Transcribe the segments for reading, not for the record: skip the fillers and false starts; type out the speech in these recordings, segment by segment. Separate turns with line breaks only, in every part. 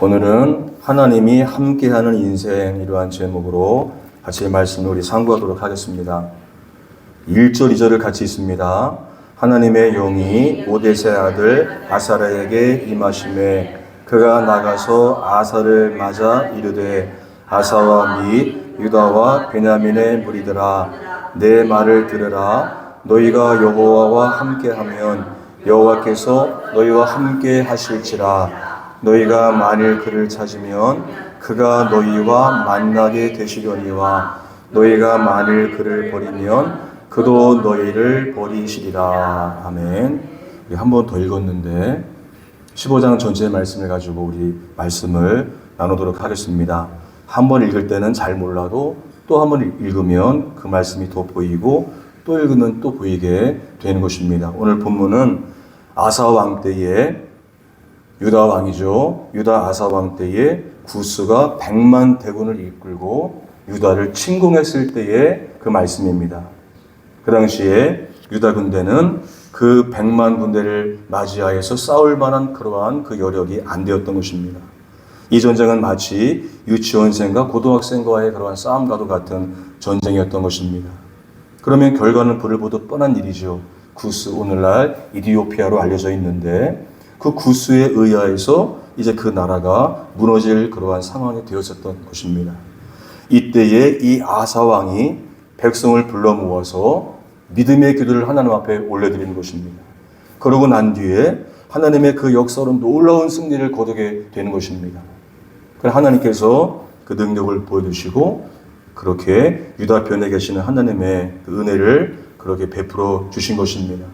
오늘은 하나님이 함께하는 인생 이러한 제목으로 같이 말씀을 우리 상고하도록 하겠습니다. 1절, 2절을 같이 있습니다. 하나님의 영이 오뎃의 아들 아사랴에게 임하심에 그가 나가서 아사를 맞아 이르되 아사와 및 유다와 베냐민의 무리들아 내 말을 들으라. 너희가 여호와와 함께하면 여호와께서 너희와 함께 하실지라. 너희가 만일 그를 찾으면 그가 너희와 만나게 되시려니와 너희가 만일 그를 버리면 그도 너희를 버리시리라. 아멘. 우리 한 번 더 읽었는데 15장 전체의 말씀을 가지고 우리 말씀을 나누도록 하겠습니다. 한 번 읽을 때는 잘 몰라도 또 한 번 읽으면 그 말씀이 더 보이고 또 읽으면 또 보이게 되는 것입니다. 오늘 본문은 아사 왕 때에 유다 왕이죠. 유다 아사 왕 때에 구스가 100만 대군을 이끌고 유다를 침공했을 때의 그 말씀입니다. 그 당시에 유다 군대는 그 100만 군대를 맞이하여서 싸울 만한 그러한 그 여력이 안 되었던 것입니다. 이 전쟁은 마치 유치원생과 고등학생과의 그러한 싸움과도 같은 전쟁이었던 것입니다. 그러면 결과는 불을 보듯 뻔한 일이죠. 구스, 오늘날 이디오피아로 알려져 있는데 그 구스에 의하여서 이제 그 나라가 무너질 그러한 상황이 되었었던 것입니다. 이때에 이 아사 왕이 백성을 불러 모아서 믿음의 기도를 하나님 앞에 올려드리는 것입니다. 그러고 난 뒤에 하나님의 그 역사로 놀라운 승리를 거두게 되는 것입니다. 그래서 하나님께서 그 능력을 보여주시고 그렇게 유다 편에 계시는 하나님의 그 은혜를 그렇게 베풀어 주신 것입니다.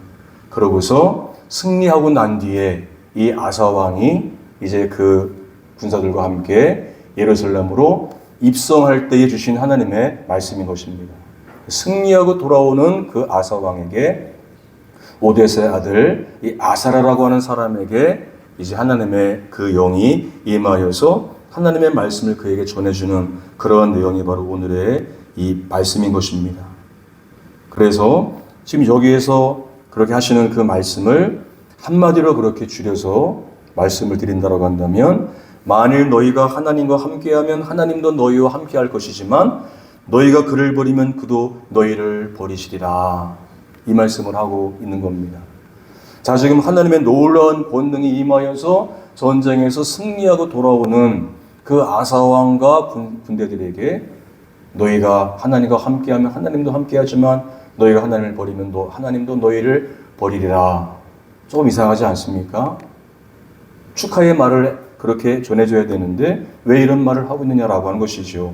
그러고서 승리하고 난 뒤에 이 아사 왕이 이제 그 군사들과 함께 예루살렘으로 입성할 때에 주신 하나님의 말씀인 것입니다. 승리하고 돌아오는 그 아사 왕에게 오뎃의 아들 이 아사랴라고 하는 사람에게 이제 하나님의 그 영이 임하여서 하나님의 말씀을 그에게 전해주는 그러한 내용이 바로 오늘의 이 말씀인 것입니다. 그래서 지금 여기에서 그렇게 하시는 그 말씀을 한마디로 그렇게 줄여서 말씀을 드린다고 한다면 만일 너희가 하나님과 함께하면 하나님도 너희와 함께할 것이지만 너희가 그를 버리면 그도 너희를 버리시리라. 이 말씀을 하고 있는 겁니다. 자, 지금 하나님의 놀라운 권능이 임하여서 전쟁에서 승리하고 돌아오는 그 아사왕과 군대들에게 너희가 하나님과 함께하면 하나님도 함께하지만 너희가 하나님을 버리면 하나님도 너희를 버리리라. 조금 이상하지 않습니까? 축하의 말을 그렇게 전해줘야 되는데 왜 이런 말을 하고 있느냐라고 하는 것이죠.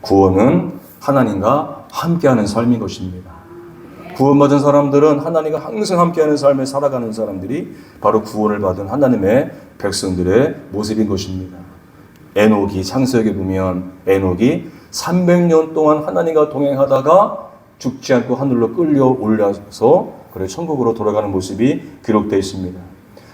구원은 하나님과 함께하는 삶인 것입니다. 구원받은 사람들은 하나님과 항상 함께하는 삶을 살아가는 사람들이 바로 구원을 받은 하나님의 백성들의 모습인 것입니다. 에녹이 창세기에 보면 에녹이 300년 동안 하나님과 동행하다가 죽지 않고 하늘로 끌려 올려서 그래 천국으로 돌아가는 모습이 기록되어 있습니다.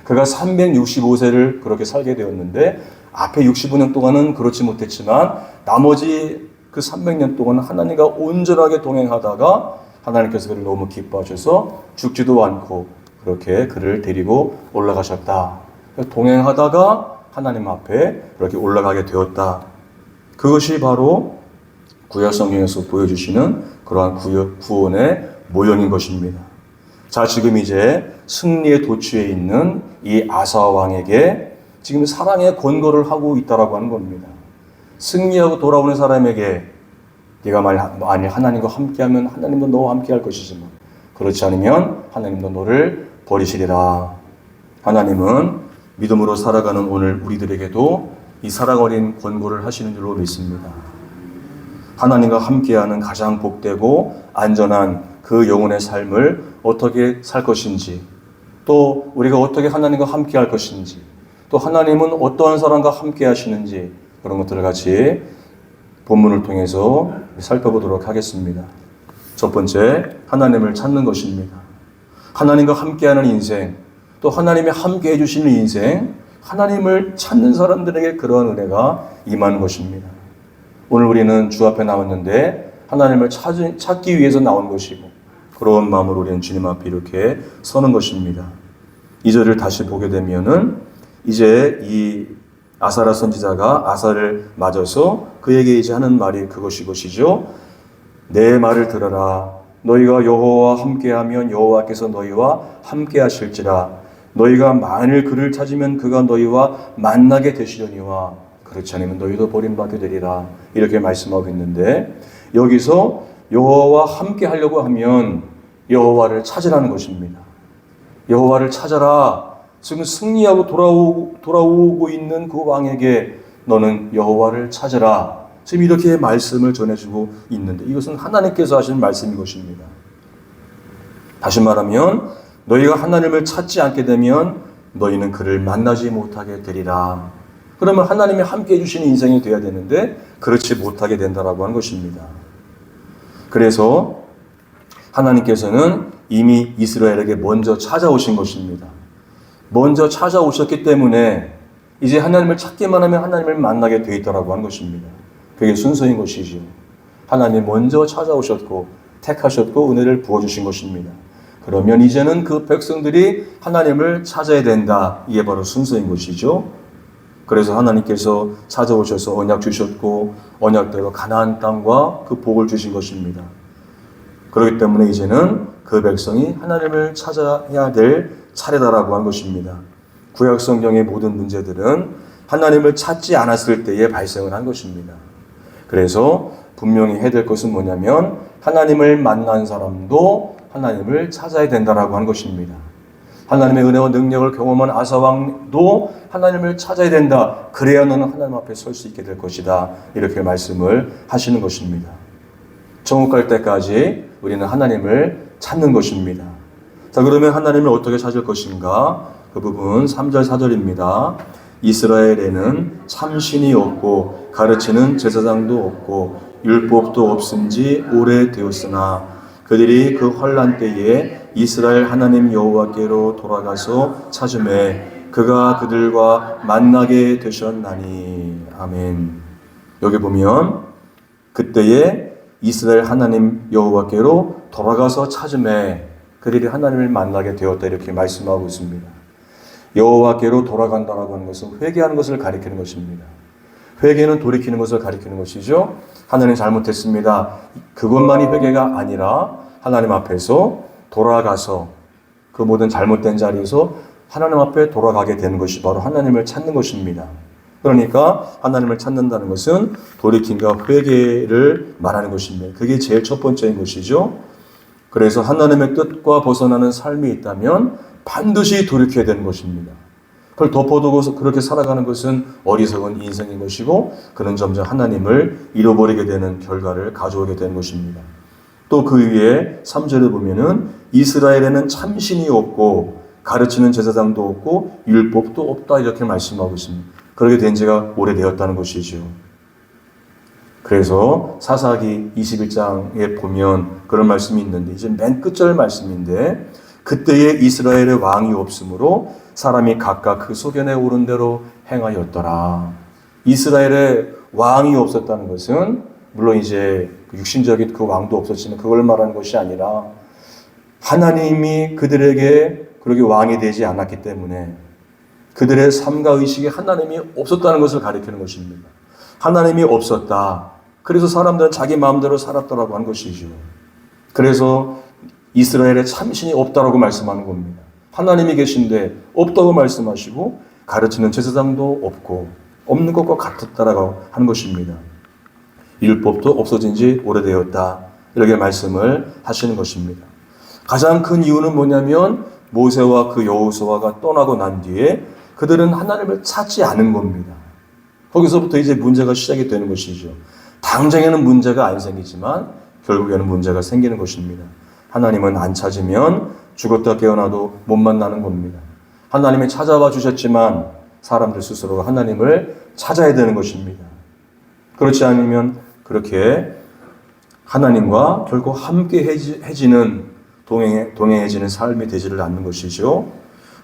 그가 365세를 그렇게 살게 되었는데 앞에 65년 동안은 그렇지 못했지만 나머지 그 300년 동안 하나님과 온전하게 동행하다가 하나님께서 그를 너무 기뻐하셔서 죽지도 않고 그렇게 그를 데리고 올라가셨다. 동행하다가 하나님 앞에 그렇게 올라가게 되었다. 그것이 바로 구약 성경에서 보여주시는 그러한 구원의 모형인 것입니다. 자, 지금 이제 승리의 도취에 있는 이 아사 왕에게 지금 사랑의 권고를 하고 있다라고 하는 겁니다. 승리하고 돌아오는 사람에게 네가 만일 하나님과 함께하면 하나님도 너와 함께할 것이지만 그렇지 않으면 하나님도 너를 버리시리라. 하나님은 믿음으로 살아가는 오늘 우리들에게도 이 사랑 어린 권고를 하시는 줄로 믿습니다. 하나님과 함께하는 가장 복되고 안전한 그 영혼의 삶을 어떻게 살 것인지, 또 우리가 어떻게 하나님과 함께 할 것인지, 또 하나님은 어떠한 사람과 함께 하시는지 그런 것들을 같이 본문을 통해서 살펴보도록 하겠습니다. 첫 번째, 하나님을 찾는 것입니다. 하나님과 함께하는 인생, 또 하나님이 함께 해주시는 인생, 하나님을 찾는 사람들에게 그러한 은혜가 임하는 것입니다. 오늘 우리는 주 앞에 나왔는데 하나님을 찾기 위해서 나온 것이고 그런 마음으로 우리는 주님 앞에 이렇게 서는 것입니다. 2절을 다시 보게 되면은 이제 이 아사랴 선지자가 아사를 맞아서 그에게 이제 하는 말이 그것이죠. 내 말을 들어라. 너희가 여호와와 함께하면 여호와께서 너희와 함께하실지라. 너희가 만일 그를 찾으면 그가 너희와 만나게 되시려니와 그렇지 않으면 너희도 버림받게 되리라. 이렇게 말씀하고 있는데 여기서 여호와와 함께하려고 하면 여호와를 찾으라는 것입니다. 여호와를 찾아라. 지금 승리하고 돌아오고 있는 그 왕에게 너는 여호와를 찾으라. 지금 이렇게 말씀을 전해주고 있는데 이것은 하나님께서 하신 말씀인 것입니다. 다시 말하면 너희가 하나님을 찾지 않게 되면 너희는 그를 만나지 못하게 되리라. 그러면 하나님이 함께 해주시는 인생이 되어야 되는데 그렇지 못하게 된다라고 하는 것입니다. 그래서 하나님께서는 이미 이스라엘에게 먼저 찾아오신 것입니다. 먼저 찾아오셨기 때문에 이제 하나님을 찾기만 하면 하나님을 만나게 되어 있다라고 하는 것입니다. 그게 순서인 것이죠. 하나님 먼저 찾아오셨고 택하셨고 은혜를 부어주신 것입니다. 그러면 이제는 그 백성들이 하나님을 찾아야 된다. 이게 바로 순서인 것이죠. 그래서 하나님께서 찾아오셔서 언약 주셨고 언약대로 가나안 땅과 그 복을 주신 것입니다. 그렇기 때문에 이제는 그 백성이 하나님을 찾아야 될 차례다라고 한 것입니다. 구약 성경의 모든 문제들은 하나님을 찾지 않았을 때에 발생을 한 것입니다. 그래서 분명히 해야 될 것은 뭐냐면 하나님을 만난 사람도 하나님을 찾아야 된다라고 한 것입니다. 하나님의 은혜와 능력을 경험한 아사왕도 하나님을 찾아야 된다. 그래야 너는 하나님 앞에 설 수 있게 될 것이다. 이렇게 말씀을 하시는 것입니다. 천국 갈 때까지 우리는 하나님을 찾는 것입니다. 자, 그러면 하나님을 어떻게 찾을 것인가? 그 부분 3절 4절입니다. 이스라엘에는 참신이 없고 가르치는 제사장도 없고 율법도 없은 지 오래되었으나 그들이 그 환난 때에 이스라엘 하나님 여호와께로 돌아가서 찾음에 그가 그들과 만나게 되셨나니. 아멘. 여기 보면 그때에 이스라엘 하나님 여호와께로 돌아가서 찾음에 그들이 하나님을 만나게 되었다. 이렇게 말씀하고 있습니다. 여호와께로 돌아간다라고 하는 것은 회개하는 것을 가리키는 것입니다. 회개는 돌이키는 것을 가리키는 것이죠. 하나님 잘못했습니다. 그것만이 회개가 아니라 하나님 앞에서 돌아가서 그 모든 잘못된 자리에서 하나님 앞에 돌아가게 되는 것이 바로 하나님을 찾는 것입니다. 그러니까 하나님을 찾는다는 것은 돌이킴과 회개를 말하는 것입니다. 그게 제일 첫 번째인 것이죠. 그래서 하나님의 뜻과 벗어나는 삶이 있다면 반드시 돌이켜야 되는 것입니다. 그걸 덮어두고 그렇게 살아가는 것은 어리석은 인생인 것이고 그는 점점 하나님을 잃어버리게 되는 결과를 가져오게 되는 것입니다. 또 그 위에 3절을 보면은 이스라엘에는 참신이 없고 가르치는 제사장도 없고 율법도 없다 이렇게 말씀하고 있습니다. 그렇게 된 지가 오래되었다는 것이죠. 그래서 사사기 21장에 보면 그런 말씀이 있는데 이제 맨 끝절 말씀인데 그때에 이스라엘의 왕이 없으므로 사람이 각각 그 소견에 오른 대로 행하였더라. 이스라엘의 왕이 없었다는 것은 물론 이제 육신적인 그 왕도 없었지만 그걸 말하는 것이 아니라 하나님이 그들에게 그렇게 왕이 되지 않았기 때문에 그들의 삶과 의식에 하나님이 없었다는 것을 가리키는 것입니다. 하나님이 없었다. 그래서 사람들은 자기 마음대로 살았다라고 한 것이죠. 그래서 이스라엘에 참신이 없다라고 말씀하는 겁니다. 하나님이 계신데 없다고 말씀하시고 가르치는 제사장도 없고 없는 것과 같았다라고 하는 것입니다. 율법도 없어진 지 오래되었다. 이렇게 말씀을 하시는 것입니다. 가장 큰 이유는 뭐냐면 모세와 그 여호수아가 떠나고 난 뒤에 그들은 하나님을 찾지 않은 겁니다. 거기서부터 이제 문제가 시작이 되는 것이죠. 당장에는 문제가 안 생기지만 결국에는 문제가 생기는 것입니다. 하나님은 안 찾으면 죽었다 깨어나도 못 만나는 겁니다. 하나님이 찾아와 주셨지만 사람들 스스로가 하나님을 찾아야 되는 것입니다. 그렇지 않으면 그렇게 하나님과 결국 함께 해지는 동행해지는 삶이 되지를 않는 것이죠.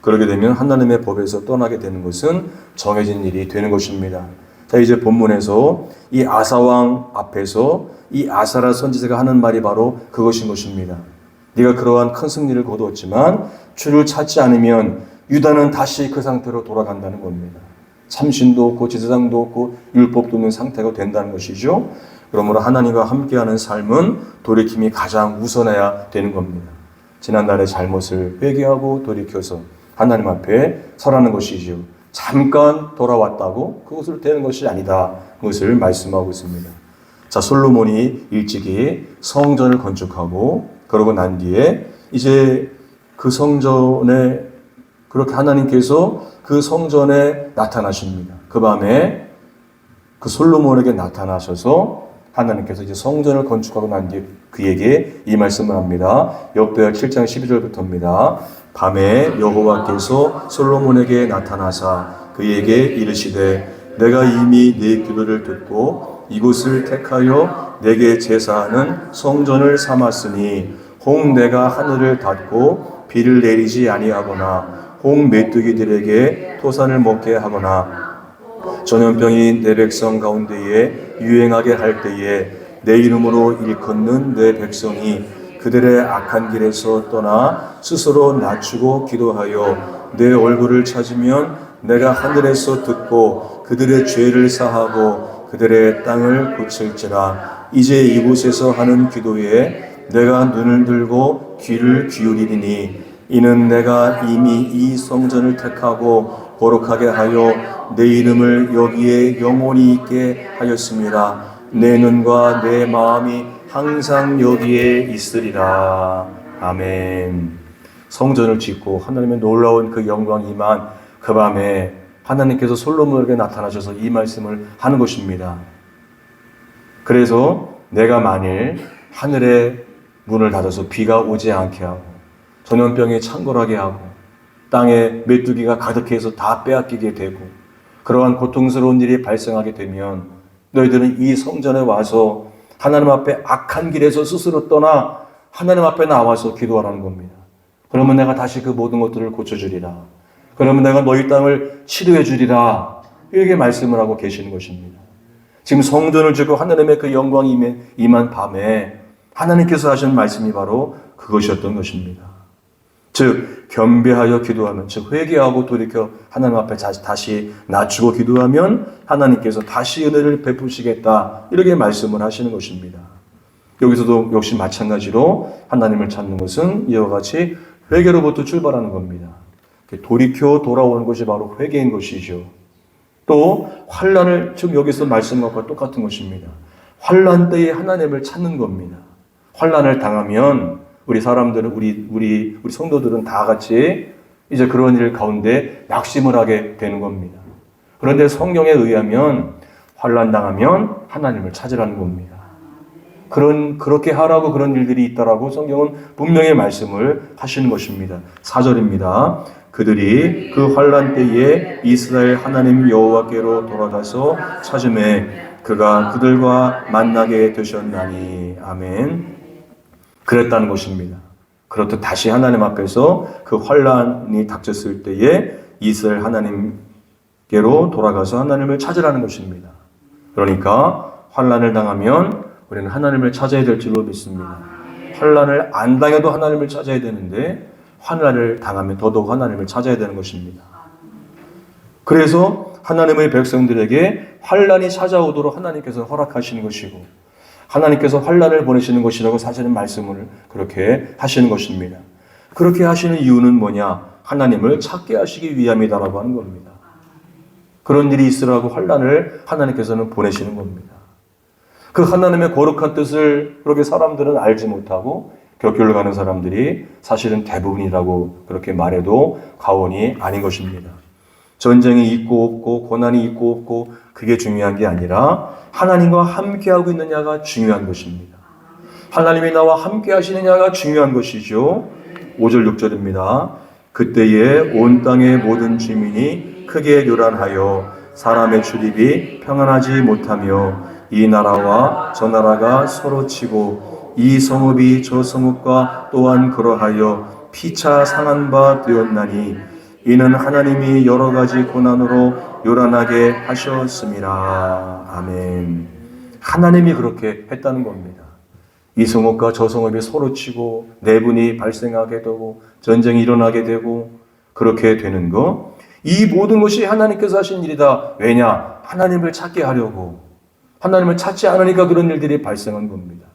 그렇게 되면 하나님의 법에서 떠나게 되는 것은 정해진 일이 되는 것입니다. 자, 이제 본문에서 이 아사왕 앞에서 이 아사랴 선지자가 하는 말이 바로 그것인 것입니다. 네가 그러한 큰 승리를 거두었지만 주를 찾지 않으면 유다는 다시 그 상태로 돌아간다는 겁니다. 참신도 없고 제사장도 없고 율법도 없는 상태가 된다는 것이죠. 그러므로 하나님과 함께하는 삶은 돌이킴이 가장 우선해야 되는 겁니다. 지난날의 잘못을 회개하고 돌이켜서 하나님 앞에 설하는 것이지요. 잠깐 돌아왔다고 그것으로 되는 것이 아니다. 그것을 말씀하고 있습니다. 자, 솔로몬이 일찍이 성전을 건축하고 그러고 난 뒤에 이제 그 성전에 그렇게 하나님께서 그 성전에 나타나십니다. 그 밤에 그 솔로몬에게 나타나셔서 하나님께서 이제 성전을 건축하고 난 뒤에 그에게 이 말씀을 합니다. 역대하 7장 12절부터입니다. 밤에 여호와께서 솔로몬에게 나타나사 그에게 이르시되 내가 이미 네 기도를 듣고 이곳을 택하여 내게 제사하는 성전을 삼았으니 혹 내가 하늘을 닫고 비를 내리지 아니하거나 혹 메뚜기들에게 토산을 먹게 하거나 전염병이 내 백성 가운데에 유행하게 할 때에 내 이름으로 일컫는 내 백성이 그들의 악한 길에서 떠나 스스로 낮추고 기도하여 내 얼굴을 찾으면 내가 하늘에서 듣고 그들의 죄를 사하고 그들의 땅을 고칠지라. 이제 이곳에서 하는 기도에 내가 눈을 들고 귀를 기울이리니 이는 내가 이미 이 성전을 택하고 거룩하게 하여 내 이름을 여기에 영원히 있게 하였습니다. 내 눈과 내 마음이 항상 여기에 있으리라. 아멘. 성전을 짓고 하나님의 놀라운 그 영광이 임한 그 밤에 하나님께서 솔로몬에게 나타나셔서 이 말씀을 하는 것입니다. 그래서 내가 만일 하늘의 문을 닫아서 비가 오지 않게 하고 전염병이 창궐하게 하고 땅에 메뚜기가 가득해서 다 빼앗기게 되고 그러한 고통스러운 일이 발생하게 되면 너희들은 이 성전에 와서 하나님 앞에 악한 길에서 스스로 떠나 하나님 앞에 나와서 기도하라는 겁니다. 그러면 내가 다시 그 모든 것들을 고쳐주리라. 그러면 내가 너희 땅을 치료해 주리라. 이렇게 말씀을 하고 계시는 것입니다. 지금 성전을 짓고 하나님의 그 영광이 임한 밤에 하나님께서 하신 말씀이 바로 그것이었던 것입니다. 즉 겸비하여 기도하면, 즉 회개하고 돌이켜 하나님 앞에 다시 낮추고 기도하면 하나님께서 다시 은혜를 베푸시겠다. 이렇게 말씀을 하시는 것입니다. 여기서도 역시 마찬가지로 하나님을 찾는 것은 이와 같이 회개로부터 출발하는 겁니다. 돌이켜 돌아오는 것이 바로 회개인 것이죠. 또 환난을 지금 여기서 말씀과 똑같은 것입니다. 환난 때에 하나님을 찾는 겁니다. 환난을 당하면 우리 사람들은 우리 성도들은 다 같이 이제 그런 일 가운데 낙심을 하게 되는 겁니다. 그런데 성경에 의하면 환난 당하면 하나님을 찾으라는 겁니다. 그렇게 하라고 그런 일들이 있다라고 성경은 분명히 말씀을 하시는 것입니다. 4절입니다. 그들이 그 환난 때에 이스라엘 하나님 여호와께로 돌아가서 찾음에 그가 그들과 만나게 되셨나니. 아멘. 그랬다는 것입니다. 그렇듯 다시 하나님 앞에서 그 환난이 닥쳤을 때에 이스라엘 하나님께로 돌아가서 하나님을 찾으라는 것입니다. 그러니까 환난을 당하면 우리는 하나님을 찾아야 될 줄로 믿습니다. 환난을 안 당해도 하나님을 찾아야 되는데 환난을 당하면 더더욱 하나님을 찾아야 되는 것입니다. 그래서 하나님의 백성들에게 환난이 찾아오도록 하나님께서 허락하시는 것이고 하나님께서 환난을 보내시는 것이라고 사실은 말씀을 그렇게 하시는 것입니다. 그렇게 하시는 이유는 뭐냐? 하나님을 찾게 하시기 위함이다라고 하는 겁니다. 그런 일이 있으라고 환난을 하나님께서는 보내시는 겁니다. 그 하나님의 거룩한 뜻을 그렇게 사람들은 알지 못하고 격결로 가는 사람들이 사실은 대부분이라고 그렇게 말해도 과언이 아닌 것입니다. 전쟁이 있고 없고 고난이 있고 없고 그게 중요한 게 아니라 하나님과 함께하고 있느냐가 중요한 것입니다. 하나님이 나와 함께 하시느냐가 중요한 것이죠. 5절 6절입니다. 그때에 온 땅의 모든 주민이 크게 요란하여 사람의 출입이 평안하지 못하며 이 나라와 저 나라가 서로 치고 이 성읍이 저 성읍과 또한 그러하여 피차 상한 바 되었나니 이는 하나님이 여러 가지 고난으로 요란하게 하셨음이라. 아멘. 하나님이 그렇게 했다는 겁니다. 이 성읍과 저 성읍이 서로 치고 내분이 발생하게 되고 전쟁이 일어나게 되고 그렇게 되는 거, 이 모든 것이 하나님께서 하신 일이다. 왜냐? 하나님을 찾게 하려고. 하나님을 찾지 않으니까 그런 일들이 발생한 겁니다.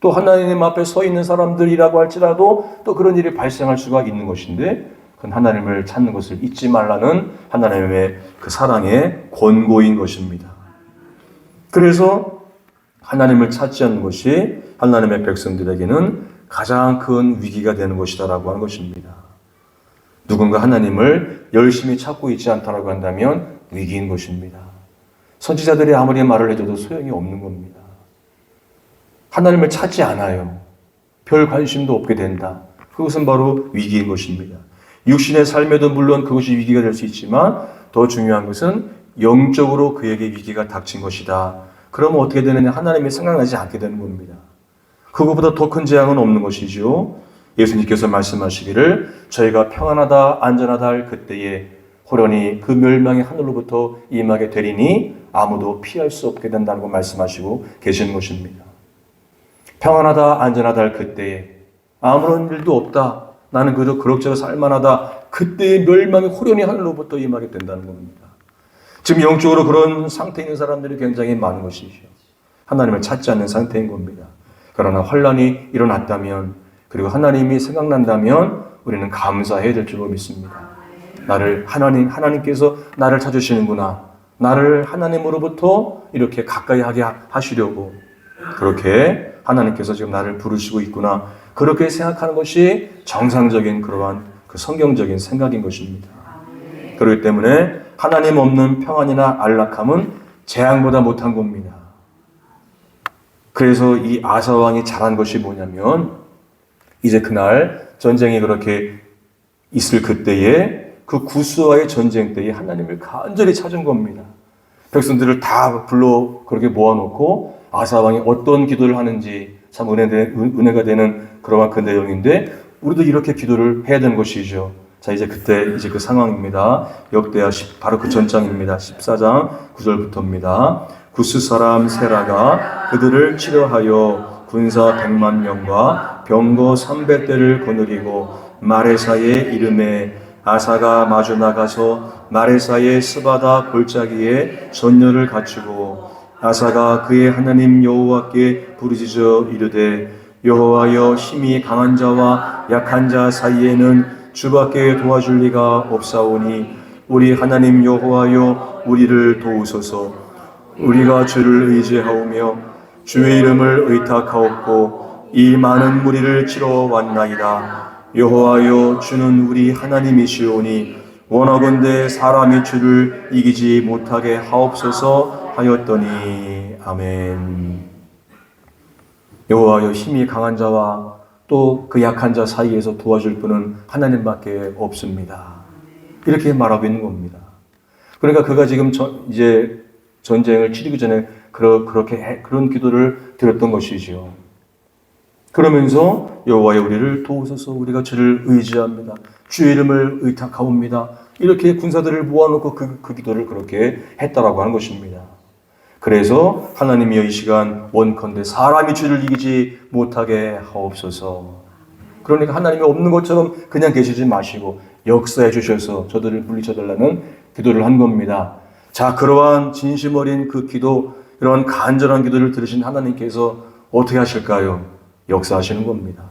또 하나님 앞에 서 있는 사람들이라고 할지라도 또 그런 일이 발생할 수가 있는 것인데, 그건 하나님을 찾는 것을 잊지 말라는 하나님의 그 사랑의 권고인 것입니다. 그래서 하나님을 찾지 않는 것이 하나님의 백성들에게는 가장 큰 위기가 되는 것이다라고 하는 것입니다. 누군가 하나님을 열심히 찾고 있지 않다라고 한다면 위기인 것입니다. 선지자들이 아무리 말을 해줘도 소용이 없는 겁니다. 하나님을 찾지 않아요. 별 관심도 없게 된다. 그것은 바로 위기인 것입니다. 육신의 삶에도 물론 그것이 위기가 될 수 있지만 더 중요한 것은 영적으로 그에게 위기가 닥친 것이다. 그러면 어떻게 되느냐? 하나님이 생각나지 않게 되는 겁니다. 그것보다 더 큰 재앙은 없는 것이죠. 예수님께서 말씀하시기를 저희가 평안하다 안전하다 할 그때에 호련히 그 멸망의 하늘로부터 임하게 되리니 아무도 피할 수 없게 된다고 말씀하시고 계시는 것입니다. 평안하다 안전하다 할 그때에 아무런 일도 없다. 나는 그저 그럭저럭 살만하다. 그때의 멸망의 호련히 하늘로부터 임하게 된다는 겁니다. 지금 영적으로 그런 상태에 있는 사람들이 굉장히 많은 것이죠. 하나님을 찾지 않는 상태인 겁니다. 그러나 환란이 일어났다면 그리고 하나님이 생각난다면 우리는 감사해야 될 줄로 믿습니다. 하나님께서 나를 찾으시는구나. 나를 하나님으로부터 이렇게 가까이 하게 하시려고 그렇게 하나님께서 지금 나를 부르시고 있구나. 그렇게 생각하는 것이 정상적인 그러한 그 성경적인 생각인 것입니다. 그렇기 때문에 하나님 없는 평안이나 안락함은 재앙보다 못한 겁니다. 그래서 이 아사 왕이 잘한 것이 뭐냐면 이제 그날 전쟁이 그렇게 있을 그때에 그 구스와의 전쟁 때에 하나님을 간절히 찾은 겁니다. 백성들을 다 불러 그렇게 모아놓고 아사 왕이 어떤 기도를 하는지 참 은혜가 되는 그러한 그 내용인데 우리도 이렇게 기도를 해야 되는 것이죠. 자, 이제 그때 이제 그 상황입니다. 역대하 바로 그 전장입니다. 14장 9절부터입니다. 구스 사람 세라가 그들을 치료하여 군사 100만 명과 병거 300대를 거느리고 마레사의 이름에 아사가 마주 나가서 마레사의 스바다 골짜기에 전열을 갖추고 아사가 그의 하나님 여호와께 부르짖어 이르되 여호와여 힘이 강한 자와 약한 자 사이에는 주밖에 도와줄 리가 없사오니 우리 하나님 여호와여 우리를 도우소서. 우리가 주를 의지하오며 주의 이름을 의탁하옵고 이 많은 무리를 치러 왔나이다. 여호와여 주는 우리 하나님이시오니 원하건대 사람이 주를 이기지 못하게 하옵소서 하였더니 아멘. 여호와여 힘이 강한 자와 또 그 약한 자 사이에서 도와줄 분은 하나님밖에 없습니다. 이렇게 말하고 있는 겁니다. 그러니까 그가 지금 이제 전쟁을 치르기 전에 그런 기도를 드렸던 것이지요. 그러면서 여호와여 우리를 도우소서. 우리가 주를 의지합니다. 주의 이름을 의탁하옵니다. 이렇게 군사들을 모아놓고 그 기도를 그렇게 했다라고 하는 것입니다. 그래서 하나님이여 이 시간 원컨대 사람이 주를 이기지 못하게 하옵소서. 그러니까 하나님이 없는 것처럼 그냥 계시지 마시고 역사해 주셔서 저들을 물리쳐달라는 기도를 한 겁니다. 자, 그러한 진심 어린 그 기도, 이러한 간절한 기도를 들으신 하나님께서 어떻게 하실까요? 역사하시는 겁니다.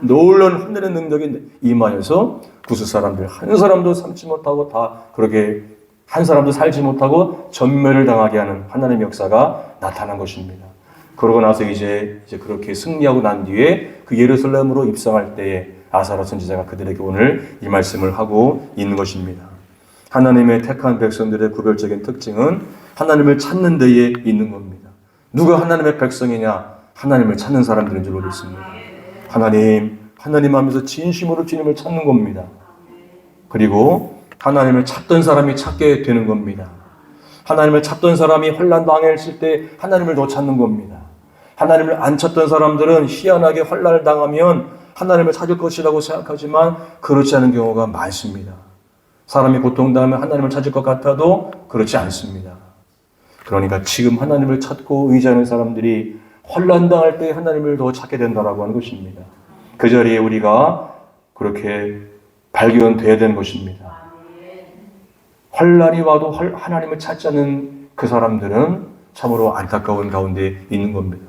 놀라운 하늘의 능력이 임하여서 구스 사람들 한 사람도 삼지 못하고 다 그렇게 한 사람도 살지 못하고 전멸을 당하게 하는 하나님의 역사가 나타난 것입니다. 그러고 나서 이제 그렇게 승리하고 난 뒤에 그 예루살렘으로 입성할 때에 아사랴 선지자가 그들에게 오늘 이 말씀을 하고 있는 것입니다. 하나님의 택한 백성들의 구별적인 특징은 하나님을 찾는 데에 있는 겁니다. 누가 하나님의 백성이냐? 하나님을 찾는 사람들인 줄로 믿습니다. 하나님 하면서 진심으로 주님을 찾는 겁니다. 그리고 하나님을 찾던 사람이 찾게 되는 겁니다. 하나님을 찾던 사람이 환난 당했을 때 하나님을 더 찾는 겁니다. 하나님을 안 찾던 사람들은 희한하게 환난을 당하면 하나님을 찾을 것이라고 생각하지만 그렇지 않은 경우가 많습니다. 사람이 고통당하면 하나님을 찾을 것 같아도 그렇지 않습니다. 그러니까 지금 하나님을 찾고 의지하는 사람들이 환난 당할 때 하나님을 더 찾게 된다라고 하는 것입니다. 그 자리에 우리가 그렇게 발견돼야 되는 것입니다. 환난이 와도 하나님을 찾지 않는 그 사람들은 참으로 안타까운 가운데 있는 겁니다.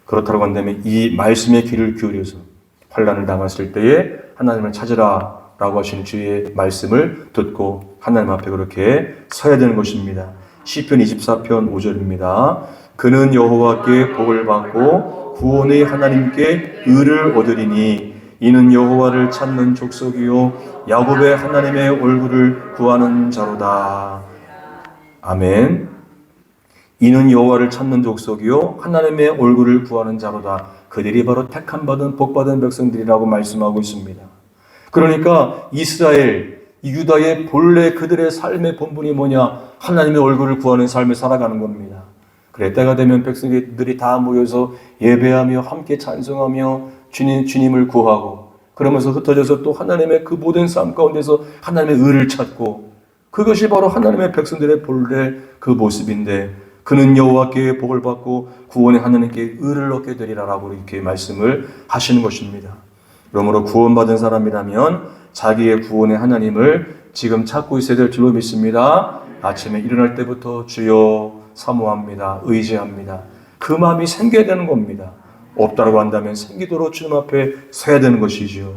그렇다고 한다면 이 말씀의 귀를 기울여서 환난을 당했을 때에 하나님을 찾으라 라고 하시는 주의 말씀을 듣고 하나님 앞에 그렇게 서야 되는 것입니다. 시편 24편 5절입니다. 그는 여호와께 복을 받고 구원의 하나님께 의를 얻으리니 이는 여호와를 찾는 족속이요 야곱의 하나님의 얼굴을 구하는 자로다. 아멘. 이는 여호와를 찾는 족속이요 하나님의 얼굴을 구하는 자로다. 그들이 바로 택함 받은 복 받은 백성들이라고 말씀하고 있습니다. 그러니까 이스라엘, 유다의 본래 그들의 삶의 본분이 뭐냐? 하나님의 얼굴을 구하는 삶을 살아가는 겁니다. 그래 때가 되면 백성들이 다 모여서 예배하며 함께 찬송하며 주님을 구하고 그러면서 흩어져서 또 하나님의 그 모든 삶 가운데서 하나님의 의를 찾고 그것이 바로 하나님의 백성들의 본래 그 모습인데 그는 여호와께 복을 받고 구원의 하나님께 의를 얻게 되리라라고 이렇게 말씀을 하시는 것입니다. 그러므로 구원받은 사람이라면 자기의 구원의 하나님을 지금 찾고 있어야 될 줄로 믿습니다. 아침에 일어날 때부터 주여 사모합니다. 의지합니다. 그 마음이 생겨야 되는 겁니다. 없다고 한다면 생기도록 주님 앞에 서야 되는 것이죠.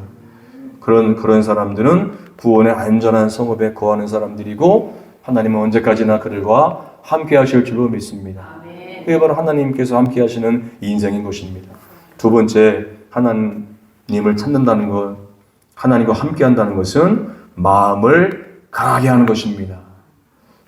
그런 사람들은 구원의 안전한 성읍에 거하는 사람들이고 하나님은 언제까지나 그들과 함께 하실 줄로 믿습니다. 그게 바로 하나님께서 함께 하시는 인생인 것입니다. 두 번째, 하나님을 찾는다는 것, 하나님과 함께 한다는 것은 마음을 강하게 하는 것입니다.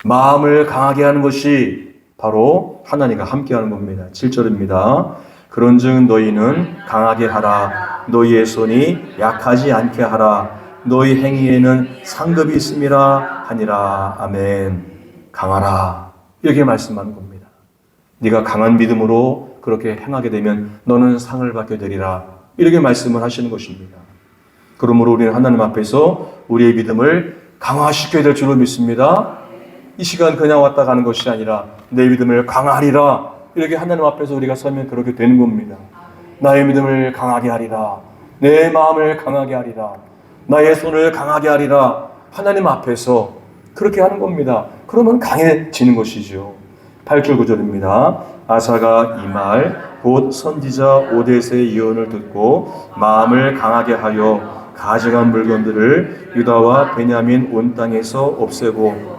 마음을 강하게 하는 것이 바로 하나님과 함께 하는 겁니다. 7절입니다. 그런즉 너희는 강하게 하라. 너희의 손이 약하지 않게 하라. 너희 행위에는 상급이 있음이라 하니라. 아멘. 강하라. 이렇게 말씀하는 겁니다. 네가 강한 믿음으로 그렇게 행하게 되면 너는 상을 받게 되리라. 이렇게 말씀을 하시는 것입니다. 그러므로 우리는 하나님 앞에서 우리의 믿음을 강화시켜야 될 줄로 믿습니다. 이 시간 그냥 왔다 가는 것이 아니라 내 믿음을 강화하리라. 이렇게 하나님 앞에서 우리가 서면 그렇게 되는 겁니다. 나의 믿음을 강하게 하리라. 내 마음을 강하게 하리라. 나의 손을 강하게 하리라. 하나님 앞에서 그렇게 하는 겁니다. 그러면 강해지는 것이죠. 8절 9절입니다. 아사가 이 말 곧 선지자 오뎃의 예언을 듣고 마음을 강하게 하여 가증한 물건들을 유다와 베냐민 온 땅에서 없애고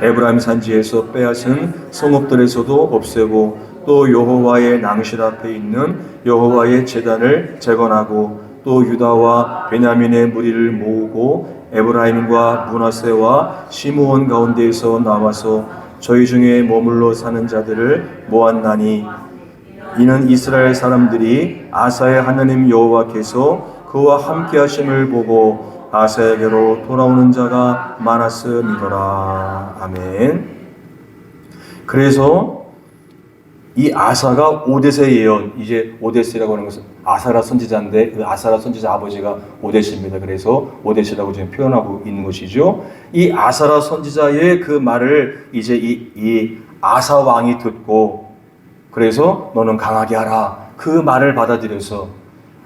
에브라임 산지에서 빼앗은 성읍들에서도 없애고 또 여호와의 낭실 앞에 있는 여호와의 제단을 재건하고 또 유다와 베냐민의 무리를 모으고 에브라임과 므낫세와 시므온 가운데에서 나와서 저희 중에 머물러 사는 자들을 모았나니 이는 이스라엘 사람들이 아사의 하나님 여호와께서 그와 함께 하심을 보고 아사에게로 돌아오는 자가 많았음이더라. 아멘. 그래서 이 아사가 오뎃의 예언, 이제 오뎃이라고 하는 것은 아사라 선지자인데 그 아사라 선지자 아버지가 오뎃입니다. 그래서 오뎃이라고 지금 표현하고 있는 것이죠. 이 아사라 선지자의 그 말을 이제 이 아사 왕이 듣고 그래서 너는 강하게 하라. 그 말을 받아들여서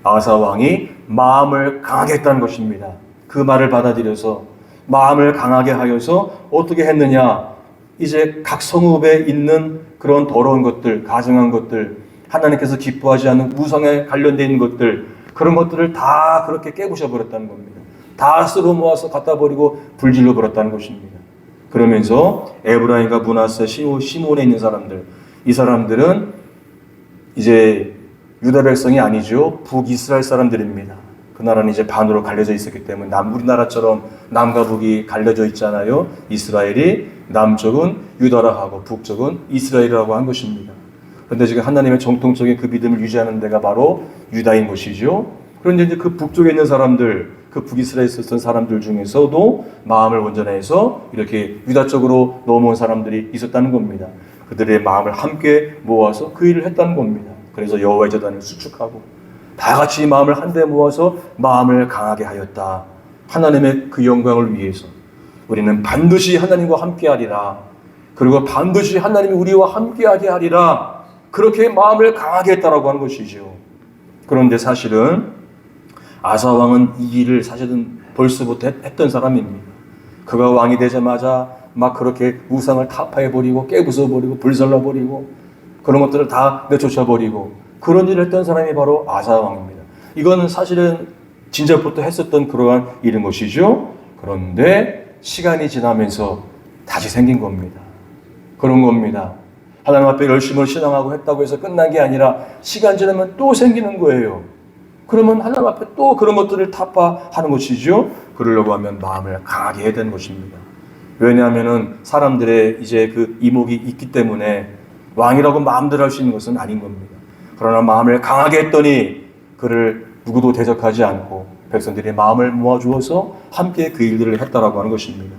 아사 왕이 마음을 강하게 했다는 것입니다. 그 말을 받아들여서 마음을 강하게 하여서 어떻게 했느냐? 이제 각 성읍에 있는 그런 더러운 것들, 가증한 것들, 하나님께서 기뻐하지 않는 우상에 관련된 있는 것들, 그런 것들을 다 그렇게 깨부셔 버렸다는 겁니다. 다 쓸어 모아서 갖다 버리고 불질러 버렸다는 것입니다. 그러면서 에브라임과 므낫세, 시몬에 있는 사람들, 이 사람들은 이제 유다 백성이 아니죠. 북이스라엘 사람들입니다. 그 나라는 이제 반으로 갈려져 있었기 때문에 우리나라처럼 남과 북이 갈려져 있잖아요. 이스라엘이 남쪽은 유다라 하고 북쪽은 이스라엘이라고 한 것입니다. 그런데 지금 하나님의 정통적인 그 믿음을 유지하는 데가 바로 유다인 것이죠. 그런데 이제 그 북쪽에 있는 사람들, 그 북이스라엘에 있었던 사람들 중에서도 마음을 온전해서 이렇게 유다 쪽으로 넘어온 사람들이 있었다는 겁니다. 그들의 마음을 함께 모아서 그 일을 했다는 겁니다. 그래서 여호와의 제단을 수축하고 다 같이 마음을 한데 모아서 마음을 강하게 하였다. 하나님의 그 영광을 위해서 우리는 반드시 하나님과 함께 하리라. 그리고 반드시 하나님이 우리와 함께하게 하리라. 그렇게 마음을 강하게 했다라고 하는 것이죠. 그런데 사실은 아사 왕은 이 일을 사실은 벌써부터 했던 사람입니다. 그가 왕이 되자마자 막 그렇게 우상을 타파해버리고 깨부숴버리고 불살라버리고 그런 것들을 다 내쫓아버리고 그런 일을 했던 사람이 바로 아사 왕입니다. 이건 사실은 진작부터 했었던 그러한 일인 것이죠. 그런데 시간이 지나면서 다시 생긴 겁니다. 그런 겁니다. 하나님 앞에 열심히 신앙하고 했다고 해서 끝난 게 아니라 시간 지나면 또 생기는 거예요. 그러면 하나님 앞에 또 그런 것들을 타파하는 것이죠. 그러려고 하면 마음을 강하게 해야 되는 것입니다. 왜냐하면 사람들의 이제 그 이목이 있기 때문에 왕이라고 마음대로 할 수 있는 것은 아닌 겁니다. 그러나 마음을 강하게 했더니 그를 누구도 대적하지 않고 백성들이 마음을 모아주어서 함께 그 일들을 했다라고 하는 것입니다.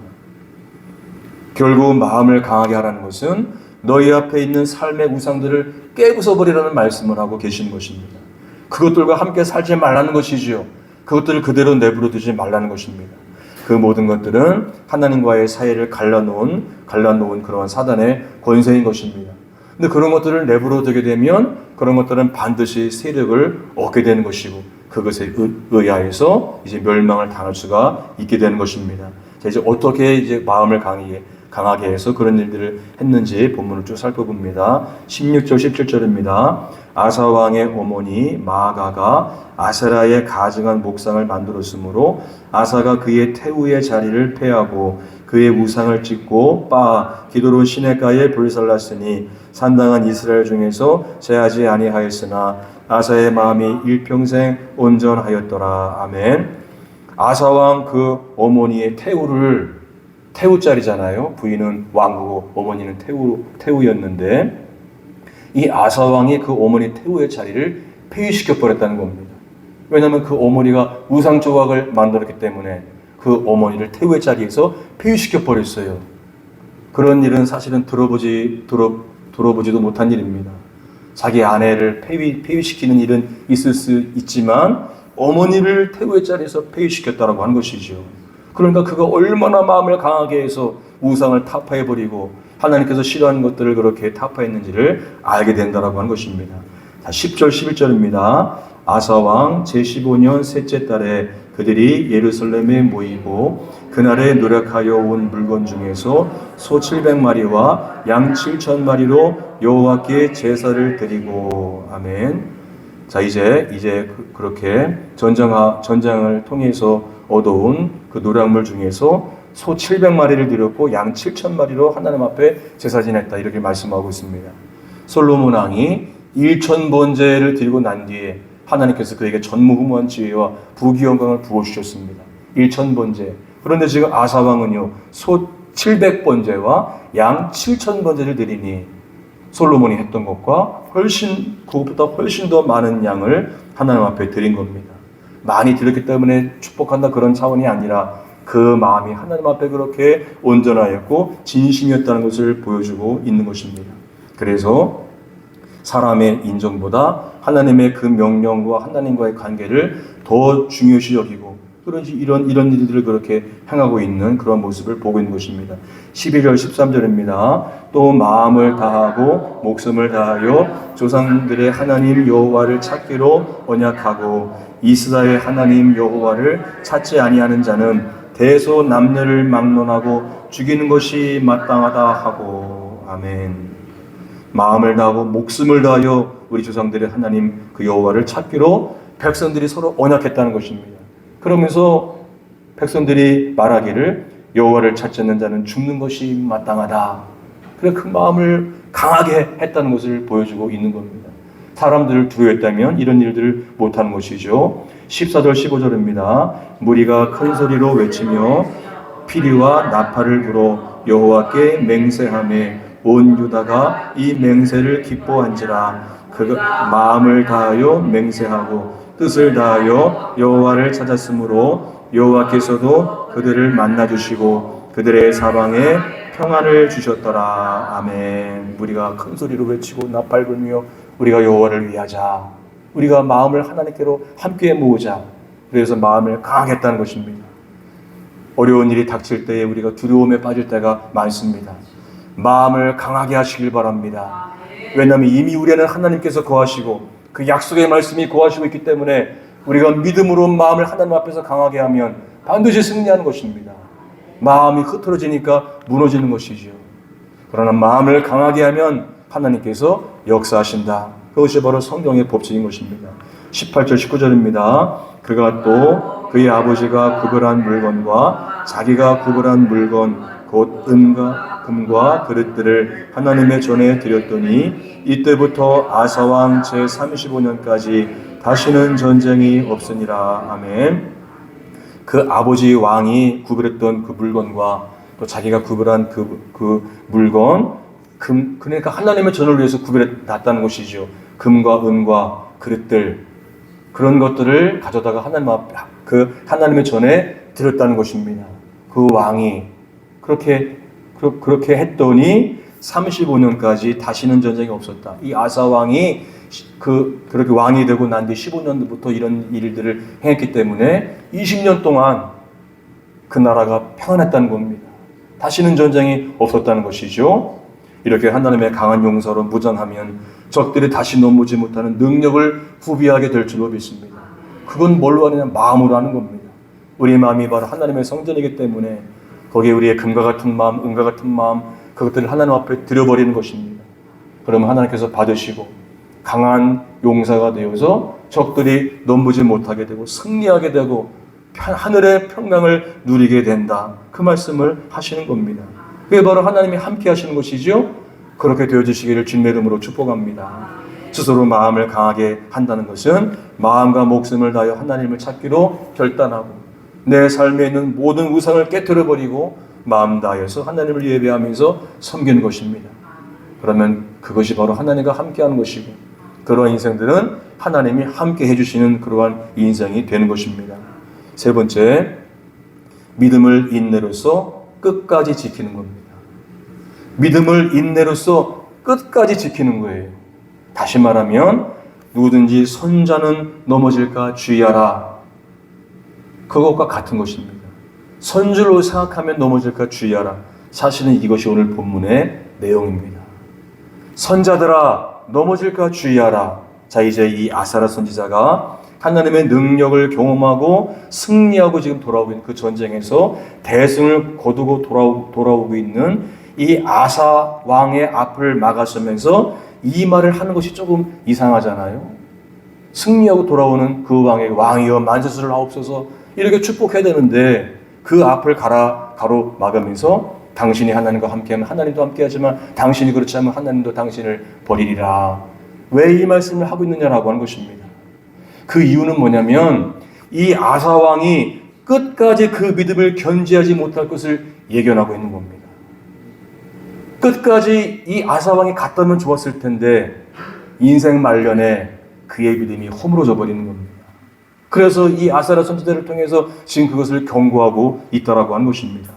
결국 마음을 강하게 하라는 것은 너희 앞에 있는 삶의 우상들을 깨부숴버리라는 말씀을 하고 계시는 것입니다. 그것들과 함께 살지 말라는 것이지요. 그것들을 그대로 내버려 두지 말라는 것입니다. 그 모든 것들은 하나님과의 사이를 갈라놓은 그러한 사단의 권세인 것입니다. 근데 그런 것들을 내버려 두게 되면 그런 것들은 반드시 세력을 얻게 되는 것이고 그것에 의하여서 이제 멸망을 당할 수가 있게 되는 것입니다. 자, 이제 어떻게 이제 마음을 강하게 해서 그런 일들을 했는지 본문을 쭉 살펴봅니다. 16절 17절입니다. 아사 왕의 어머니 마아가가 아세라의 가증한 목상을 만들었으므로 아사가 그의 태우의 자리를 폐하고 그의 우상을 찍고 기도로 시내가에 불살랐으니 산당한 이스라엘 중에서 제하지 아니하였으나 아사의 마음이 일평생 온전하였더라. 아멘. 아사 왕 그 어머니의 태우자리잖아요. 부인은 왕후고 어머니는 태우였는데 이 아사 왕이 그 어머니 태우의 자리를 폐위시켜 버렸다는 겁니다. 왜냐하면 그 어머니가 우상 조각을 만들었기 때문에 그 어머니를 태우의 자리에서 폐위시켜 버렸어요. 그런 일은 사실은 들어보지도 못한 일입니다. 자기 아내를 폐위시키는 일은 있을 수 있지만 어머니를 태우의 자리에서 폐위시켰다라고 하는 것이죠. 그러니까 그가 얼마나 마음을 강하게 해서 우상을 타파해버리고 하나님께서 싫어하는 것들을 그렇게 타파했는지를 알게 된다라고 하는 것입니다. 10절 11절입니다. 아사왕 제15년 셋째 달에 그들이 예루살렘에 모이고 그날에 노력하여 온 물건 중에서 소 700마리와 양 7,000마리로 여호와께 제사를 드리고 아멘. 자 이제 그렇게 전장을 통해서 얻어온 그 노량물 중에서 소 700마리를 드렸고 양 7,000마리로 하나님 앞에 제사 지냈다 이렇게 말씀하고 있습니다. 솔로몬 왕이 1,000번제를 드리고 난 뒤에 하나님께서 그에게 전무후무한 지혜와 부귀영광을 부어주셨습니다. 1,000번제. 그런데 지금 아사 왕은요 소 700번제와 양 7,000번제를 드리니 솔로몬이 했던 것과 그것보다 훨씬 더 많은 양을 하나님 앞에 드린 겁니다. 많이 드렸기 때문에 축복한다 그런 차원이 아니라 그 마음이 하나님 앞에 그렇게 온전하였고 진심이었다는 것을 보여주고 있는 것입니다. 그래서 사람의 인정보다 하나님의 그 명령과 하나님과의 관계를 더 중요시 여기고 그런지 이런 일들을 그렇게 행하고 있는 그런 모습을 보고 있는 것입니다. 12절 13절입니다. 또 마음을 다하고 목숨을 다하여 조상들의 하나님 여호와를 찾기로 언약하고 이스라엘 하나님 여호와를 찾지 아니하는 자는 대소남녀를 막론하고 죽이는 것이 마땅하다 하고 아멘. 마음을 다하고 목숨을 다하여 우리 조상들의 하나님 그 여호와를 찾기로 백성들이 서로 언약했다는 것입니다. 그러면서 백성들이 말하기를 여호와를 찾지 않는 자는 죽는 것이 마땅하다. 그래 그 마음을 강하게 했다는 것을 보여주고 있는 겁니다. 사람들을 두려워했다면 이런 일들을 못하는 것이죠. 14절 15절입니다. 무리가 큰 소리로 외치며 피리와 나팔을 불어 여호와께 맹세하며 온 유다가 이 맹세를 기뻐한지라. 그 마음을 다하여 맹세하고 뜻을 다하여 여호와를 찾았으므로 여호와께서도 그들을 만나주시고 그들의 사방에 평안을 주셨더라. 아멘. 우리가 큰 소리로 외치고 나팔 불며 우리가 여호와를 위하자. 우리가 마음을 하나님께로 함께 모으자. 그래서 마음을 강하게 했다는 것입니다. 어려운 일이 닥칠 때에 우리가 두려움에 빠질 때가 많습니다. 마음을 강하게 하시길 바랍니다. 왜냐하면 이미 우리 안에 하나님께서 거하시고 그 약속의 말씀이 거하시고 있기 때문에 우리가 믿음으로 마음을 하나님 앞에서 강하게 하면 반드시 승리하는 것입니다. 마음이 흐트러지니까 무너지는 것이죠. 그러나 마음을 강하게 하면 하나님께서 역사하신다. 그것이 바로 성경의 법칙인 것입니다. 18절 19절입니다. 그가 또 그의 아버지가 구별한 물건과 자기가 구별한 물건 곧 은과 금과 그릇들을 하나님의 전에 드렸더니 이때부터 아사왕 제35년까지 다시는 전쟁이 없으니라. 아멘. 그 아버지 왕이 구별했던 그 물건과 또 자기가 구별한 그 물건, 그러니까 하나님의 전을 위해서 구별해 놨다는 것이죠. 금과 은과 그릇들, 그런 것들을 가져다가 하나님의 전에 드렸다는 것입니다. 그 왕이 그렇게 했더니 35년까지 다시는 전쟁이 없었다. 이 아사 왕이 그렇게 왕이 되고 난 뒤 15년부터 이런 일들을 행했기 때문에 20년 동안 그 나라가 평안했다는 겁니다. 다시는 전쟁이 없었다는 것이죠. 이렇게 하나님의 강한 용서로 무장하면 적들이 다시 넘보지 못하는 능력을 구비하게 될 줄로 믿습니다. 그건 뭘로 하느냐? 마음으로 하는 겁니다. 우리의 마음이 바로 하나님의 성전이기 때문에 거기에 우리의 금과 같은 마음, 은과 같은 마음, 그것들을 하나님 앞에 드려버리는 것입니다. 그러면 하나님께서 받으시고 강한 용사가 되어서 적들이 넘보지 못하게 되고 승리하게 되고 하늘의 평강을 누리게 된다. 그 말씀을 하시는 겁니다. 그게 바로 하나님이 함께 하시는 것이죠. 그렇게 되어주시기를 주님의 이름으로 축복합니다. 스스로 마음을 강하게 한다는 것은 마음과 목숨을 다하여 하나님을 찾기로 결단하고 내 삶에 있는 모든 우상을 깨트려버리고 마음 다하여서 하나님을 예배하면서 섬기는 것입니다. 그러면 그것이 바로 하나님과 함께하는 것이고 그러한 인생들은 하나님이 함께 해주시는 그러한 인생이 되는 것입니다. 세 번째, 믿음을 인내로서 끝까지 지키는 겁니다. 믿음을 인내로서 끝까지 지키는 거예요. 다시 말하면 누구든지 선자는 넘어질까 주의하라. 그것과 같은 것입니다. 선줄로 생각하면 넘어질까 주의하라. 사실은 이것이 오늘 본문의 내용입니다. 선자들아 넘어질까 주의하라. 자, 이제 이 아사랴 선지자가 하나님의 능력을 경험하고 승리하고 지금 돌아오고 있는 그 전쟁에서 대승을 거두고 돌아오고 있는 이 아사 왕의 앞을 막아서면서 이 말을 하는 것이 조금 이상하잖아요. 승리하고 돌아오는 그 왕이여 만세수를 하옵소서 이렇게 축복해야 되는데 그 앞을 가로막으면서 당신이 하나님과 함께하면 하나님도 함께하지만 당신이 그렇지 않으면 하나님도 당신을 버리리라. 왜 이 말씀을 하고 있느냐라고 하는 것입니다. 그 이유는 뭐냐면 이 아사 왕이 끝까지 그 믿음을 견지하지 못할 것을 예견하고 있는 겁니다. 끝까지 이 아사 왕이 갔다면 좋았을 텐데 인생 말년에 그의 믿음이 허물어져 버리는 겁니다. 그래서 이 아사랴 선지자를 통해서 지금 그것을 경고하고 있다라고 하는 것입니다.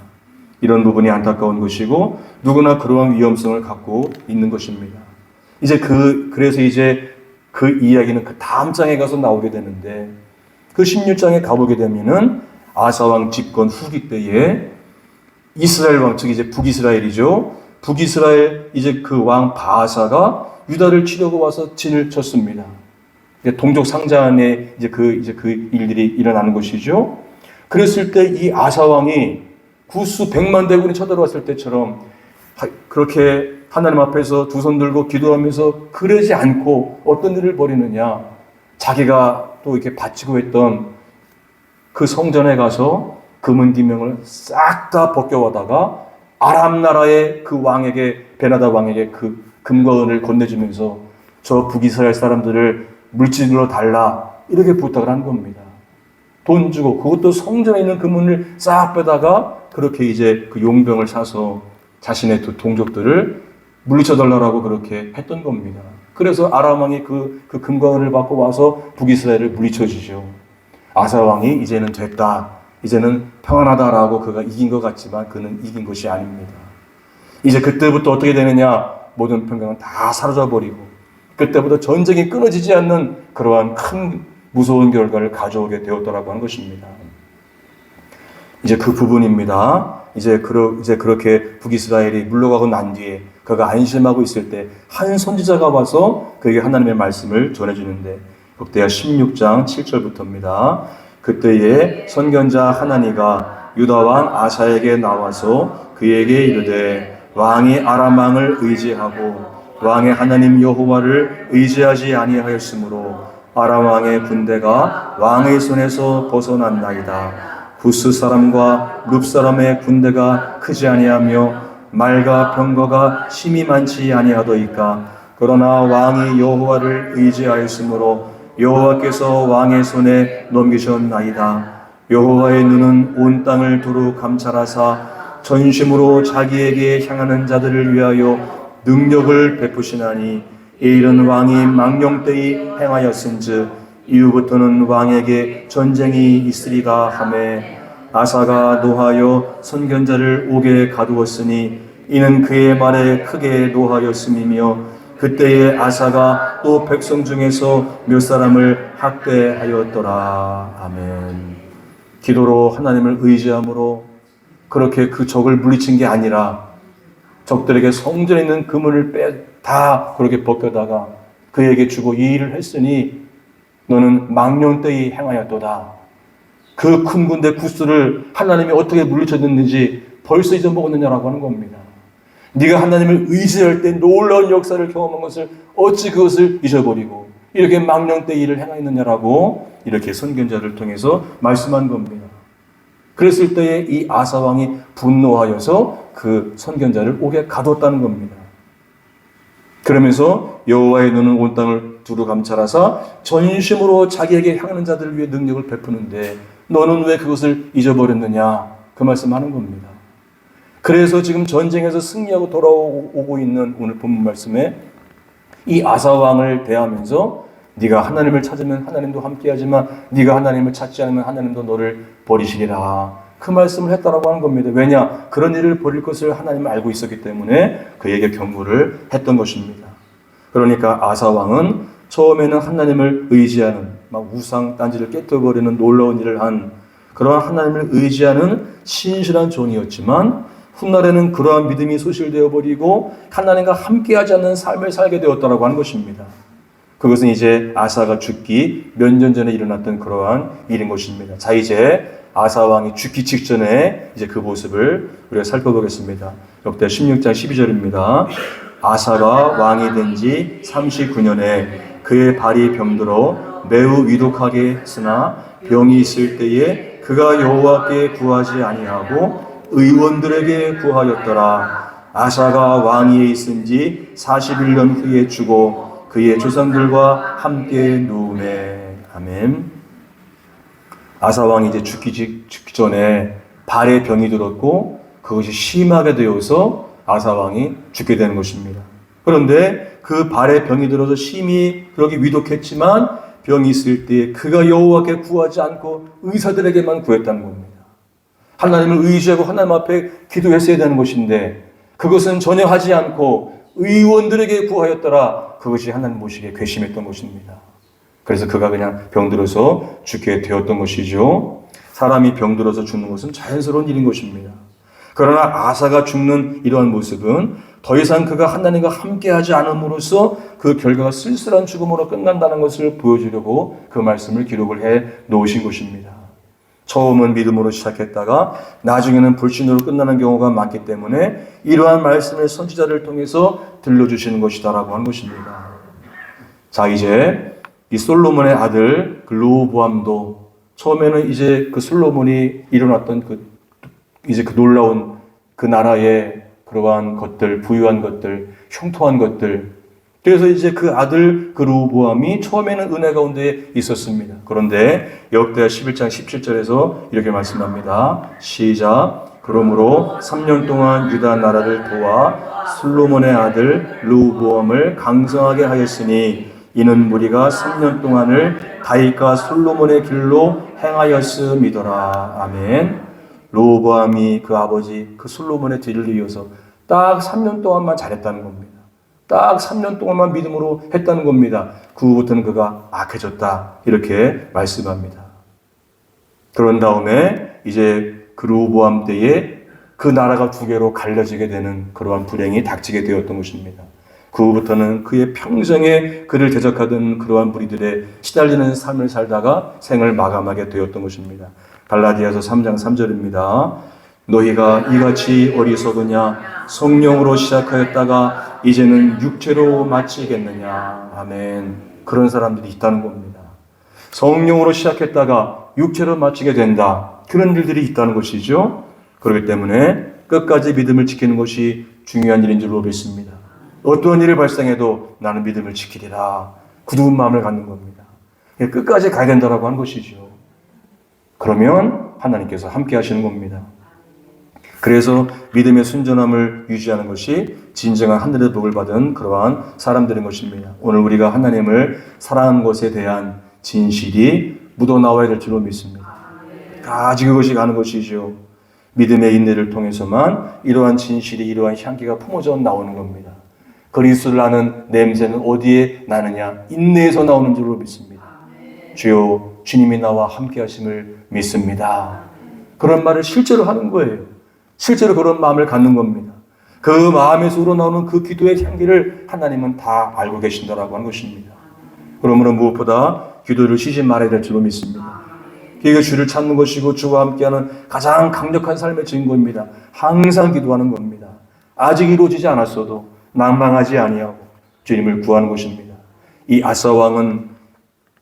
이런 부분이 안타까운 것이고 누구나 그러한 위험성을 갖고 있는 것입니다. 그래서 이제 그 이야기는 그 다음 장에 가서 나오게 되는데 그 16장에 가보게 되면은 아사왕 집권 후기 때에 이스라엘 왕, 즉 이제 북이스라엘이죠. 북이스라엘 이제 그 왕 바하사가 유다를 치려고 와서 진을 쳤습니다. 동족 상잔에 이제 그 일들이 일어나는 것이죠. 그랬을 때 이 아사 왕이 구수 100만 대군이 쳐들어왔을 때처럼 그렇게 하나님 앞에서 두 손 들고 기도하면서 그러지 않고 어떤 일을 벌이느냐. 자기가 또 이렇게 바치고 했던 그 성전에 가서 금은 기명을 싹 다 벗겨와다가 아람 나라의 그 왕에게, 베나다 왕에게 그 금과 은을 건네주면서 저 북이스라엘 사람들을 물질로 달라 이렇게 부탁을 한 겁니다. 돈 주고 그것도 성전에 있는 금은을 싹 빼다가 그렇게 이제 그 용병을 사서 자신의 두 동족들을 물리쳐달라고 그렇게 했던 겁니다. 그래서 아람 왕이 그 금과 은을 받고 와서 북이스라엘을 물리쳐주죠. 아사 왕이 이제는 됐다, 이제는 평안하다라고 그가 이긴 것 같지만 그는 이긴 것이 아닙니다. 이제 그때부터 어떻게 되느냐? 모든 평강은 다 사라져버리고 그때부터 전쟁이 끊어지지 않는 그러한 큰 무서운 결과를 가져오게 되었더라고 하는 것입니다. 이제 그 부분입니다. 이제 그렇게 북이스라엘이 물러가고 난 뒤에 그가 안심하고 있을 때 한 선지자가 와서 그에게 하나님의 말씀을 전해주는데 역대하 16장 7절부터입니다. 그때에 선견자 하나니가 유다 왕 아사에게 나와서 그에게 이르되 왕이 아람 왕을 의지하고 왕의 하나님 여호와를 의지하지 아니하였으므로 아람 왕의 군대가 왕의 손에서 벗어났나이다. 구스 사람과 룹 사람의 군대가 크지 아니하며 말과 병거가 심히 많지 아니하더이까. 그러나 왕이 여호와를 의지하였으므로 여호와께서 왕의 손에 넘기셨나이다. 여호와의 눈은 온 땅을 두루 감찰하사 전심으로 자기에게 향하는 자들을 위하여 능력을 베푸시나니 이 일은 왕이 망령되이 행하였은즉 이후부터는 왕에게 전쟁이 있으리라 하매 아사가 노하여 선견자를 옥에 가두었으니 이는 그의 말에 크게 노하였음이며 그때에 아사가 또 백성 중에서 몇 사람을 학대하였더라. 아멘. 기도로 하나님을 의지함으로 그렇게 그 적을 물리친 게 아니라 적들에게 성전에 있는 그물을 다 그렇게 벗겨다가 그에게 주고 이 일을 했으니 너는 망령되이 행하였도다. 그 큰 군대 구스를 하나님이 어떻게 물리쳤는지 벌써 잊어먹었느냐라고 하는 겁니다. 네가 하나님을 의지할 때 놀라운 역사를 경험한 것을 어찌 그것을 잊어버리고 이렇게 망령되이 일을 행하였느냐라고 이렇게 선견자를 통해서 말씀한 겁니다. 그랬을 때에 이 아사 왕이 분노하여서 그 선견자를 옥에 가뒀다는 겁니다. 그러면서 여호와의 눈은 온 땅을 두루 감찰하사 전심으로 자기에게 향하는 자들을 위해 능력을 베푸는데 너는 왜 그것을 잊어버렸느냐 그 말씀하는 겁니다. 그래서 지금 전쟁에서 승리하고 돌아오고 있는 오늘 본문 말씀에 이 아사 왕을 대하면서 네가 하나님을 찾으면 하나님도 함께하지만 네가 하나님을 찾지 않으면 하나님도 너를 버리시리라 그 말씀을 했다라고 하는 겁니다. 왜냐? 그런 일을 벌일 것을 하나님은 알고 있었기 때문에 그에게 경고를 했던 것입니다. 그러니까 아사 왕은 처음에는 하나님을 의지하는 막 우상 딴지를 깨뜨려버리는 놀라운 일을 한 그러한 하나님을 의지하는 신실한 종이었지만 훗날에는 그러한 믿음이 소실되어 버리고 하나님과 함께하지 않는 삶을 살게 되었다라고 하는 것입니다. 그것은 이제 아사가 죽기 몇 년 전에 일어났던 그러한 일인 것입니다. 자, 이제 아사 왕이 죽기 직전에 이제 그 모습을 우리가 살펴보겠습니다. 역대 16장 12절입니다. 아사가 왕이 된 지 39년에 그의 발이 병들어 매우 위독하게 했으나 병이 있을 때에 그가 여호와께 구하지 아니하고 의원들에게 구하였더라. 아사가 왕위에 있은 지 41년 후에 죽어 그의 조상들과 함께 누우매. 아멘. 아사 왕이 이제 죽기 전에 발에 병이 들었고 그것이 심하게 되어서 아사 왕이 죽게 되는 것입니다. 그런데 그 발에 병이 들어서 심히 그렇게 위독했지만 병이 있을 때 그가 여호와께 구하지 않고 의사들에게만 구했다는 겁니다. 하나님을 의지하고 하나님 앞에 기도했어야 되는 것인데 그것은 전혀 하지 않고 의원들에게 구하였더라. 그것이 하나님 보시기에 괘씸했던 것입니다. 그래서 그가 그냥 병들어서 죽게 되었던 것이죠. 사람이 병들어서 죽는 것은 자연스러운 일인 것입니다. 그러나 아사가 죽는 이러한 모습은 더 이상 그가 하나님과 함께하지 않음으로써 그 결과가 쓸쓸한 죽음으로 끝난다는 것을 보여주려고 그 말씀을 기록을 해 놓으신 것입니다. 처음은 믿음으로 시작했다가 나중에는 불신으로 끝나는 경우가 많기 때문에 이러한 말씀을 선지자를 통해서 들려주시는 것이다라고 하는 것입니다. 자, 이제 이 솔로몬의 아들 그 르호보암도 처음에는 이제 그 솔로몬이 일어났던 그 놀라운 그 나라의 그러한 것들, 부유한 것들, 형통한 것들. 그래서 이제 그 아들 그 르호보암이 처음에는 은혜 가운데 있었습니다. 그런데 역대하 11장 17절에서 이렇게 말씀합니다. 시작. 그러므로 3년 동안 유다 나라를 도와 솔로몬의 아들 르호보암을 강성하게 하였으니 이는 무리가 3년 동안을 다윗과 솔로몬의 길로 행하였음이더라. 아멘. 르호보암이 그 아버지 그 솔로몬의 뒤를 이어서 딱 3년 동안만 잘했다는 겁니다. 딱 3년 동안만 믿음으로 했다는 겁니다. 그 후부터는 그가 악해졌다. 이렇게 말씀합니다. 그런 다음에 이제 그 르호보암 때에 그 나라가 두 개로 갈려지게 되는 그러한 불행이 닥치게 되었던 것입니다. 그 후부터는 그의 평생에 그를 대적하던 그러한 무리들의 시달리는 삶을 살다가 생을 마감하게 되었던 것입니다. 갈라디아서 3장 3절입니다. 너희가 이같이 어리석으냐? 성령으로 시작하였다가 이제는 육체로 마치겠느냐? 아멘. 그런 사람들이 있다는 겁니다. 성령으로 시작했다가 육체로 마치게 된다. 그런 일들이 있다는 것이죠. 그렇기 때문에 끝까지 믿음을 지키는 것이 중요한 일인 줄로 믿습니다. 어떤 일이 발생해도 나는 믿음을 지키리라. 굳은 마음을 갖는 겁니다. 끝까지 가야 된다라고 하는 것이죠. 그러면 하나님께서 함께 하시는 겁니다. 그래서 믿음의 순전함을 유지하는 것이 진정한 하늘의 복을 받은 그러한 사람들인 것입니다. 오늘 우리가 하나님을 사랑하는 것에 대한 진실이 묻어나와야 될 줄로 믿습니다. 가지 그것이 가는 것이죠. 믿음의 인내를 통해서만 이러한 진실이, 이러한 향기가 품어져 나오는 겁니다. 그리스도를 아는 냄새는 어디에 나느냐? 인내에서 나오는 줄로 믿습니다. 주여, 주님이 나와 함께 하심을 믿습니다. 그런 말을 실제로 하는 거예요. 실제로 그런 마음을 갖는 겁니다. 그 마음에서 우러나오는 그 기도의 향기를 하나님은 다 알고 계신다라고 하는 것입니다. 그러므로 무엇보다 기도를 쉬지 말아야 될 줄로 믿습니다. 그게 주를 찾는 것이고 주와 함께하는 가장 강력한 삶의 증거입니다. 항상 기도하는 겁니다. 아직 이루어지지 않았어도 낭망하지 아니하고 주님을 구하는 것입니다. 이 아사 왕은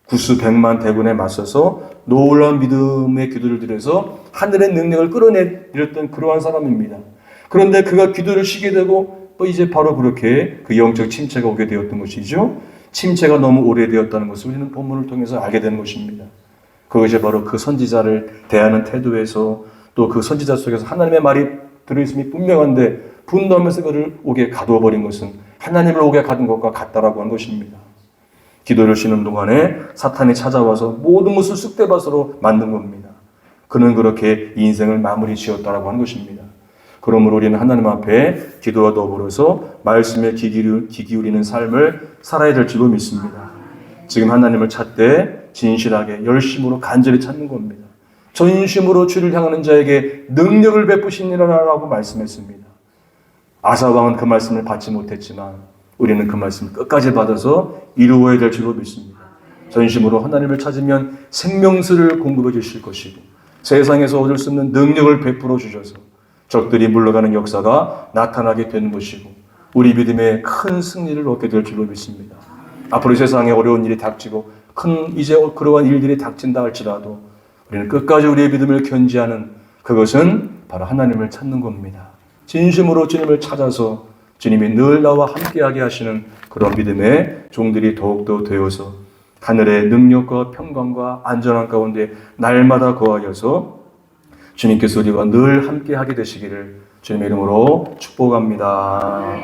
구스 100만 대군에 맞서서 놀라운 믿음의 기도를 드려서 하늘의 능력을 끌어내렸던 그러한 사람입니다. 그런데 그가 기도를 쉬게 되고 또 이제 바로 그렇게 그 영적 침체가 오게 되었던 것이죠. 침체가 너무 오래되었다는 것을 우리는 본문을 통해서 알게 되는 것입니다. 그것이 바로 그 선지자를 대하는 태도에서 또 그 선지자 속에서 하나님의 말이 들어있음이 분명한데 분노하면서 그를 오게 가두어버린 것은 하나님을 오게 가둔 것과 같다라고 한 것입니다. 기도를 쉬는 동안에 사탄이 찾아와서 모든 것을 쑥대밭으로 만든 겁니다. 그는 그렇게 인생을 마무리 지었다라고 하는 것입니다. 그러므로 우리는 하나님 앞에 기도와 더불어서 말씀에 귀 기울이는 삶을 살아야 될 줄로 믿습니다. 지금 하나님을 찾되 진실하게 열심으로 간절히 찾는 겁니다. 전심으로 주를 향하는 자에게 능력을 베푸시니라라고 말씀했습니다. 아사왕은 그 말씀을 받지 못했지만 우리는 그 말씀을 끝까지 받아서 이루어야 될 줄로 믿습니다. 전심으로 하나님을 찾으면 생명수를 공급해 주실 것이고 세상에서 얻을 수 없는 능력을 베풀어 주셔서 적들이 물러가는 역사가 나타나게 되는 것이고 우리 믿음의 큰 승리를 얻게 될 줄로 믿습니다. 앞으로 세상에 어려운 일이 닥치고 큰 이제 그러한 일들이 닥친다 할지라도 우리는 끝까지 우리의 믿음을 견지하는 그것은 바로 하나님을 찾는 겁니다. 진심으로 주님을 찾아서 주님이 늘 나와 함께하게 하시는 그런 믿음의 종들이 더욱더 되어서 하늘의 능력과 평강과 안전한 가운데 날마다 거하여서 주님께서 우리와 늘 함께하게 되시기를 주님의 이름으로 축복합니다.